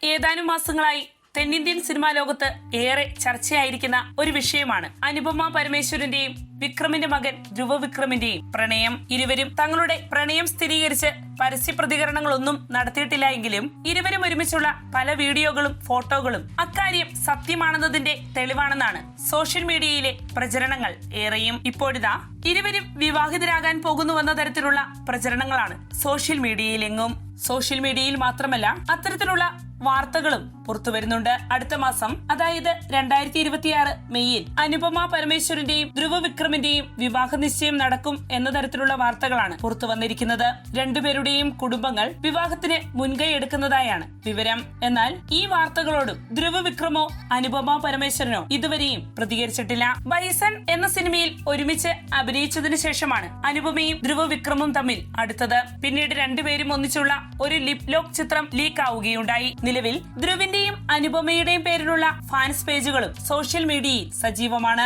ഏതാനും മാസങ്ങളായി തെന്നിന്ത്യൻ സിനിമാ ലോകത്ത് ഏറെ ചർച്ചയായിരിക്കുന്ന ഒരു വിഷയമാണ് അനുപമ പരമേശ്വരന്റെയും വിക്രമിന്റെ മകൻ ധ്രുവ വിക്രമിന്റെയും പ്രണയം. ഇരുവരും തങ്ങളുടെ പ്രണയം സ്ഥിരീകരിച്ച് പരസ്യ പ്രതികരണങ്ങളൊന്നും നടത്തിയിട്ടില്ല എങ്കിലും ഇരുവരും ഒരുമിച്ചുള്ള പല വീഡിയോകളും ഫോട്ടോകളും അക്കാര്യം സത്യമാണെന്നതിന്റെ തെളിവാണെന്നാണ് സോഷ്യൽ മീഡിയയിലെ പ്രചരണങ്ങൾ ഏറെയും. ഇപ്പോഴിതാ ഇരുവരും വിവാഹിതരാകാൻ പോകുന്നുവെന്ന തരത്തിലുള്ള പ്രചരണങ്ങളാണ് സോഷ്യൽ മീഡിയയിലെങ്ങും. സോഷ്യൽ മീഡിയയിൽ മാത്രമല്ല അത്തരത്തിലുള്ള വാർത്തകളും പുറത്തു വരുന്നുണ്ട്. അടുത്ത മാസം, അതായത് 2026 മെയ്യിൽ അനുപമ പരമേശ്വരന്റെയും ധ്രുവ വിക്രമിന്റെയും വിവാഹ നിശ്ചയം നടക്കും എന്ന തരത്തിലുള്ള വാർത്തകളാണ് പുറത്തു വന്നിരിക്കുന്നത്. രണ്ടുപേരുടെയും കുടുംബങ്ങൾ വിവാഹത്തിന് മുൻകൈ എടുക്കുന്നതായാണ് വിവരം. എന്നാൽ ഈ വാർത്തകളോടും ധ്രുവ വിക്രമോ അനുപമ പരമേശ്വരനോ ഇതുവരെയും പ്രതികരിച്ചിട്ടില്ല. ബൈസൺ എന്ന സിനിമയിൽ ഒരുമിച്ച് അഭിനയിച്ചതിനു ശേഷമാണ് അനുപമയും ധ്രുവ വിക്രമും തമ്മിൽ അടുത്തത്. പിന്നീട് രണ്ടുപേരും ഒന്നിച്ചുള്ള ഒരു ലിപ് ലോക്ക് ചിത്രം ലീക്ക് ആവുകയുണ്ടായി. നിലവിൽ ധ്രുവിന്റെയും അനുപമയുടെയും പേരിലുള്ള ഫാൻസ് പേജുകളും സോഷ്യൽ മീഡിയയിൽ സജീവമാണ്.